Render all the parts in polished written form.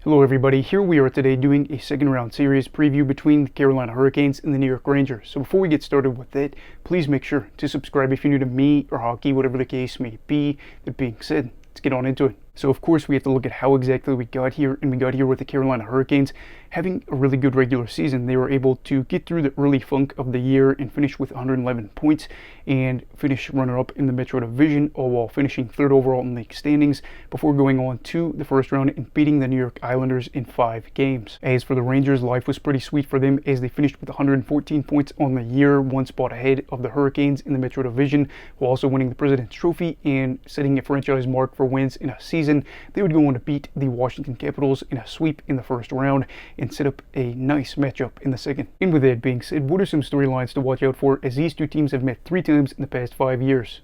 Hello everybody, here we are today doing a second round series preview between the Carolina Hurricanes and the New York Rangers. So before we get started with that, please make sure to subscribe if you're new to me or hockey, whatever the case may be. That being said, let's get on into it. So of course we have to look at how exactly we got here, and we got here with the Carolina Hurricanes having a really good regular season. They were able to get through the early funk of the year and finish with 111 points and finish runner-up in the Metro Division, all while finishing third overall in league standings before going on to the first round and beating the New York Islanders in 5 games. As for the Rangers, life was pretty sweet for them as they finished with 114 points on the year, one spot ahead of the Hurricanes in the Metro Division, while also winning the President's Trophy and setting a franchise mark for wins in a season. They would go on to beat the Washington Capitals in a sweep in the first round and set up a nice matchup in the second. And with that being said, what are some storylines to watch out for, as these two teams have met 3 times in the past 5 years?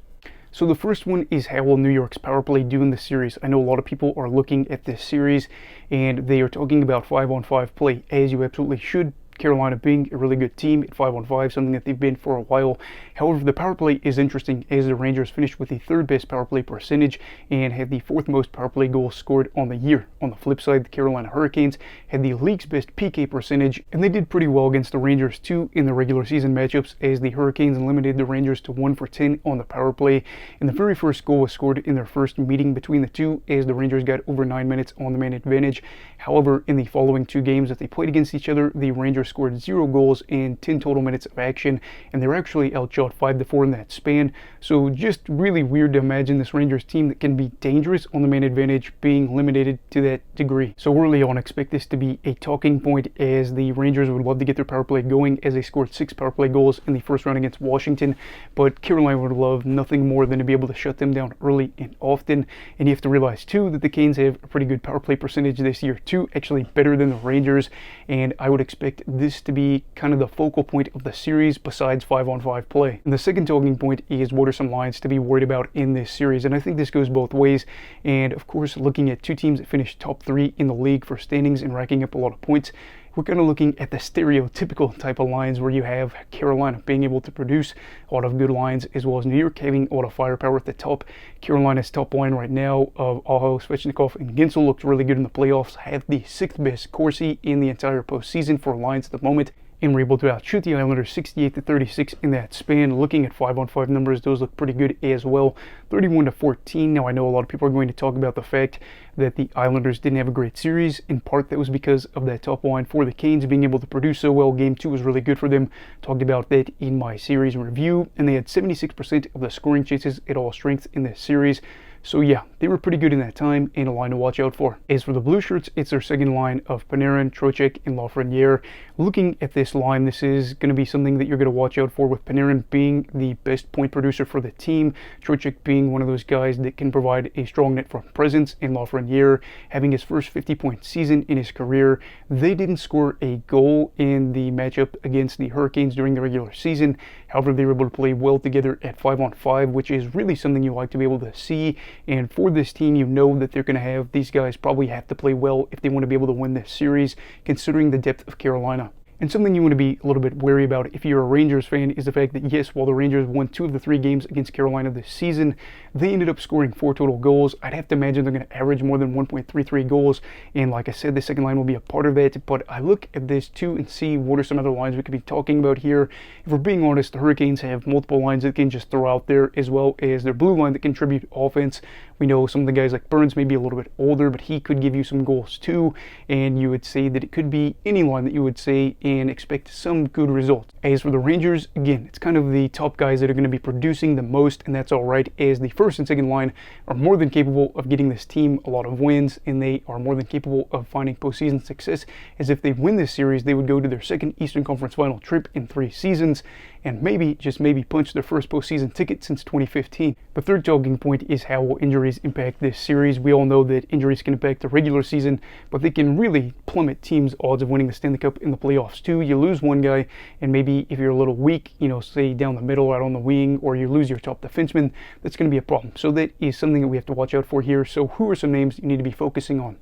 So the first one is, how will New York's power play do in this series? I know a lot of people are looking at this series and they are talking about 5-on-5 play, as you absolutely should. Carolina being a really good team at 5-on-5, something that they've been for a while. However, the power play is interesting, as the Rangers finished with the 3rd best power play percentage and had the 4th most power play goals scored on the year. On the flip side, the Carolina Hurricanes had the league's best PK percentage, and they did pretty well against the Rangers too in the regular season matchups, as the Hurricanes limited the Rangers to 1 for 10 on the power play. And the very first goal was scored in their first meeting between the two, as the Rangers got over 9 minutes on the man advantage. However, in the following 2 games that they played against each other, the Rangers scored 0 goals in 10 total minutes of action, and they were actually outshot 5-4 in that span. So just really weird to imagine this Rangers team that can be dangerous on the man advantage being limited to that degree. So early on, expect this to be a talking point, as the Rangers would love to get their power play going, as they scored 6 power play goals in the first round against Washington, but Carolina would love nothing more than to be able to shut them down early and often. And you have to realize too that the Canes have a pretty good power play percentage this year too, actually better than the Rangers, and I would expect this to be kind of the focal point of the series besides 5-on-5 play. And the second talking point is, what are some lines to be worried about in this series? And I think this goes both ways, and of course looking at 2 teams that finished top 3 in the league for standings and racking up a lot of points, we're kind of looking at the stereotypical type of lines where you have Carolina being able to produce a lot of good lines, as well as New York having a lot of firepower at the top. Carolina's top line right now of Aho, Svechnikov, and Gensel looked really good in the playoffs, have the 6th best Corsi in the entire postseason for lines at the moment, and were able to outshoot the Islanders 68-36 in that span. Looking at 5-on-5 numbers, those look pretty good as well, 31-14. Now I know a lot of people are going to talk about the fact that the Islanders didn't have a great series. In part, that was because of that top line for the Canes being able to produce so well. Game 2 was really good for them. Talked about that in my series review, and they had 76% of the scoring chances at all strengths in this series. So yeah, they were pretty good in that time, and a line to watch out for. As for the Blue Shirts, it's their second line of Panarin, Trocheck, and Lafreniere. Looking at this line, this is going to be something that you're going to watch out for, with Panarin being the best point producer for the team, Trocheck being one of those guys that can provide a strong net front presence, and Lafreniere having his first 50-point season in his career. They didn't score a goal in the matchup against the Hurricanes during the regular season. However, they were able to play well together at 5-on-5, which is really something you like to be able to see. And for this team, you know that they're going to have, these guys probably have to play well if they want to be able to win this series, considering the depth of Carolina. And something you want to be a little bit wary about if you're a Rangers fan is the fact that, yes, while the Rangers won 2 of the 3 games against Carolina this season, they ended up scoring 4 total goals. I'd have to imagine they're going to average more than 1.33 goals, and like I said, the second line will be a part of that. But I look at this too and see what are some other lines we could be talking about here. If we're being honest, the Hurricanes have multiple lines that can just throw out there, as well as their blue line that contribute offense. We know some of the guys like Burns may be a little bit older, but he could give you some goals too, and you would say that it could be any line that you would say and expect some good results. As for the Rangers, again, it's kind of the top guys that are going to be producing the most, and that's all right, as the first and second line are more than capable of getting this team a lot of wins, and they are more than capable of finding postseason success, as if they win this series, they would go to their 2nd Eastern Conference final trip in 3 seasons, and maybe, just maybe, punch their first postseason ticket since 2015. The third talking point is, how will injuries impact this series? We all know that injuries can impact the regular season, but they can really plummet teams' odds of winning the Stanley Cup in the playoffs too. You lose one guy, and maybe if you're a little weak, say down the middle, out on the wing, or you lose your top defenseman, that's going to be a problem. So that is something that we have to watch out for here. So who are some names you need to be focusing on?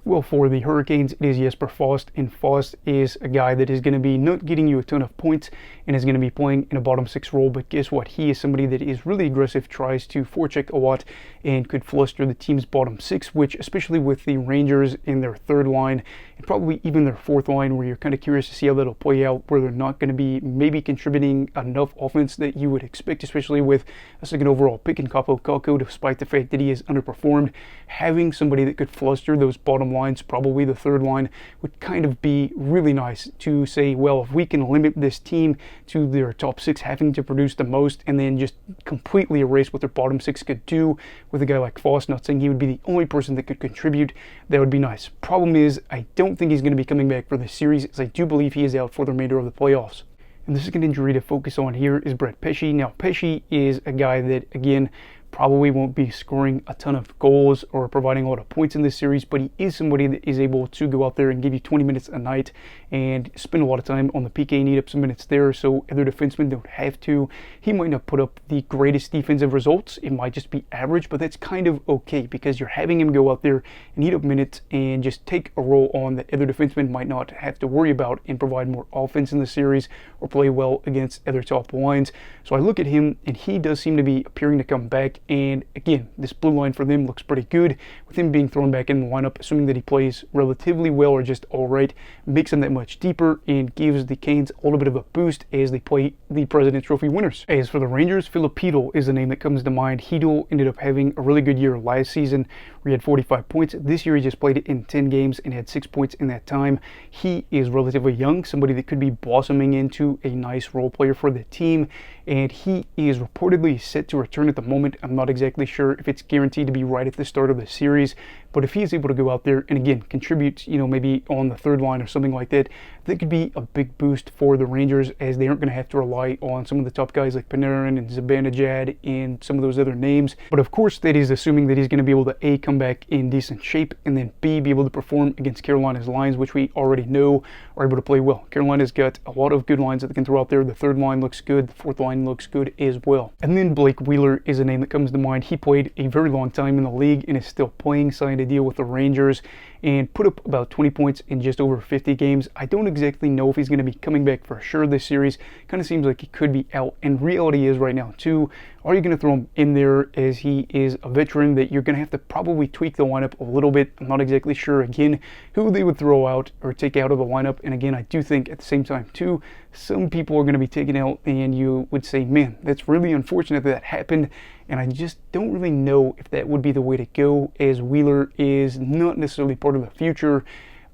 Well, for the Hurricanes, it is Jesper Fast, and Fast is a guy that is going to be not getting you a ton of points and is going to be playing in a bottom six role, but guess what? He is somebody that is really aggressive, tries to forecheck a lot, and could fluster the team's bottom six, which, especially with the Rangers in their third line, and probably even their fourth line, where you're kind of curious to see how that'll play out, where they're not going to be maybe contributing enough offense that you would expect, especially with a second overall pick in Kaapo Kakko, despite the fact that he has underperformed. Having somebody that could fluster those bottom lines, probably the third line, would kind of be really nice to say, well, if we can limit this team to their top six having to produce the most and then just completely erase what their bottom six could do with a guy like Foss, not saying he would be the only person that could contribute, that would be nice. Problem is, I don't think he's going to be coming back for this series, as I do believe he is out for the remainder of the playoffs. And the second injury to focus on here is Brett Pesce. Now, Pesce is a guy that, again, probably won't be scoring a ton of goals or providing a lot of points in this series, but he is somebody that is able to go out there and give you 20 minutes a night and spend a lot of time on the PK and eat up some minutes there, so other defensemen don't have to. He might not put up the greatest defensive results. It might just be average, but that's kind of okay because you're having him go out there and eat up minutes and just take a role on that other defensemen might not have to worry about and provide more offense in the series or play well against other top lines. So I look at him and he does seem to be appearing to come back. And again, this blue line for them looks pretty good. With him being thrown back in the lineup, assuming that he plays relatively well or just all right, makes him that much deeper and gives the Canes a little bit of a boost as they play the President's Trophy winners. As for the Rangers, Philip Hedl is the name that comes to mind. Hedl ended up having a really good year last season where he had 45 points. This year he just played it in 10 games and had 6 points in that time. He is relatively young, somebody that could be blossoming into a nice role player for the team, and he is reportedly set to return at the moment. I'm not exactly sure if it's guaranteed to be right at the start of the series, but if he is able to go out there and again contribute, maybe on the third line or something like that, that could be a big boost for the Rangers, as they aren't going to have to rely on some of the top guys like Panarin and Zibanejad and some of those other names. But of course, that is assuming that he's going to be able to A, come back in decent shape, and then B, be able to perform against Carolina's lines, which we already know are able to play well. Carolina's got a lot of good lines that they can throw out there. The third line looks good. The fourth line looks good as well. And then Blake Wheeler is a name that comes to mind. He played a very long time in the league and is still playing, signed a deal with the Rangers, and put up about 20 points in just over 50 games. I don't exactly know if he's going to be coming back for sure this series. Kind of seems like he could be out, and reality is right now too, are you going to throw him in there as he is a veteran that you're going to have to probably tweak the lineup a little bit? I'm not exactly sure, again, who they would throw out or take out of the lineup. And again, I do think at the same time too, some people are going to be taken out and you would say, man, that's really unfortunate that happened. And I just don't really know if that would be the way to go, as Wheeler is not necessarily part of the future.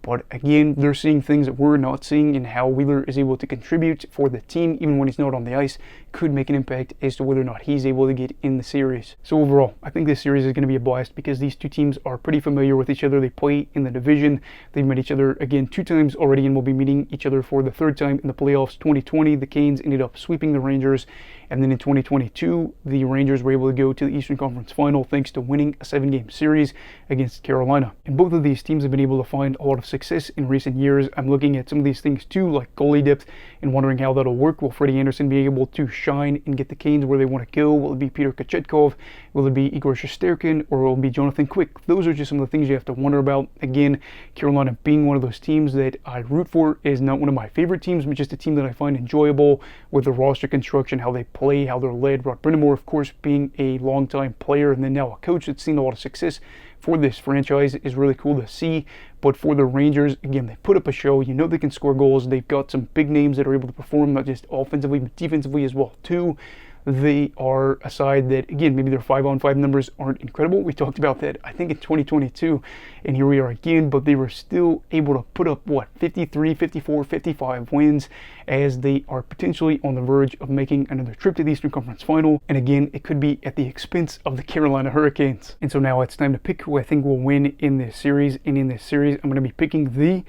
But again, they're seeing things that we're not seeing, and how Wheeler is able to contribute for the team, even when he's not on the ice, could make an impact as to whether or not he's able to get in the series. So overall, I think this series is going to be a blast because these two teams are pretty familiar with each other. They play in the division. They've met each other, again, 2 times already, and will be meeting each other for the 3rd time in the playoffs. 2020, the Canes ended up sweeping the Rangers. And then in 2022, the Rangers were able to go to the Eastern Conference Final thanks to winning a 7-game series against Carolina. And both of these teams have been able to find a lot of success in recent years. I'm looking at some of these things too, like goalie depth, and wondering how that'll work. Will Freddie Anderson be able to shine and get the Canes where they want to go? Will it be Peter Kochetkov? Will it be Igor Shesterkin? Or will it be Jonathan Quick? Those are just some of the things you have to wonder about. Again, Carolina being one of those teams that I root for, is not one of my favorite teams, but just a team that I find enjoyable with the roster construction, how they play, how they're led. Rod Brind'Amour, of course, being a longtime player and then now a coach that's seen a lot of success for this franchise, is really cool to see. But for the Rangers, again, they put up a show. You know they can score goals. They've got some big names that are able to perform, not just offensively, but defensively as well, too. They are a side that, again, maybe their 5-on-5 numbers aren't incredible. We talked about that, I think, in 2022, and here we are again, but they were still able to put up, 53, 54, 55 wins, as they are potentially on the verge of making another trip to the Eastern Conference Final. And again, it could be at the expense of the Carolina Hurricanes. And so now it's time to pick who I think will win in this series. And in this series, I'm going to be picking the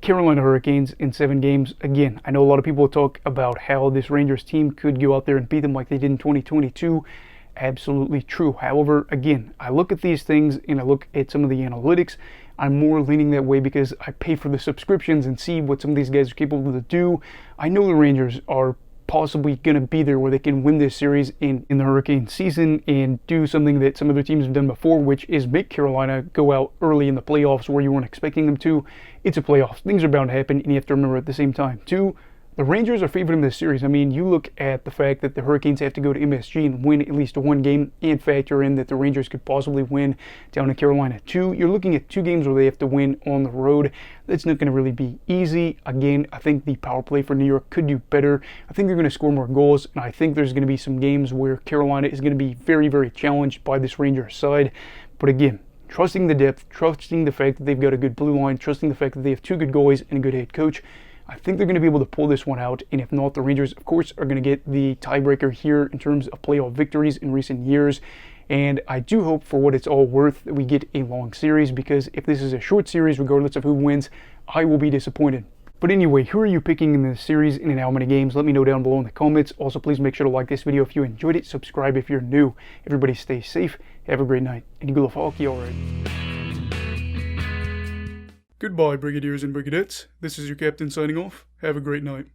Carolina Hurricanes in 7 games. Again, I know a lot of people talk about how this Rangers team could go out there and beat them like they did in 2022. Absolutely true. However, again, I look at these things and I look at some of the analytics. I'm more leaning that way because I pay for the subscriptions and see what some of these guys are capable to do. I know the Rangers are possibly going to be there where they can win this series in the Hurricane season and do something that some other teams have done before, which is make Carolina go out early in the playoffs where you weren't expecting them to. It's a playoffs. Things are bound to happen, and you have to remember at the same time, too, the Rangers are favored in this series. I mean, you look at the fact that the Hurricanes have to go to MSG and win at least one game, and factor in that the Rangers could possibly win down in Carolina too. You're looking at 2 games where they have to win on the road. That's not going to really be easy. Again, I think the power play for New York could do better. I think they're going to score more goals, and I think there's going to be some games where Carolina is going to be very, very challenged by this Rangers side. But again, trusting the depth, trusting the fact that they've got a good blue line, trusting the fact that they have 2 good goalies and a good head coach, I think they're going to be able to pull this one out, and if not, the Rangers, of course, are going to get the tiebreaker here in terms of playoff victories in recent years. And I do hope, for what it's all worth, that we get a long series, because if this is a short series, regardless of who wins, I will be disappointed. But anyway, who are you picking in this series and in how many games? Let me know down below in the comments. Also, please make sure to like this video if you enjoyed it. Subscribe if you're new. Everybody stay safe. Have a great night. And you go love hockey, alright. Goodbye, Brigadiers and Brigadettes. This is your captain signing off. Have a great night.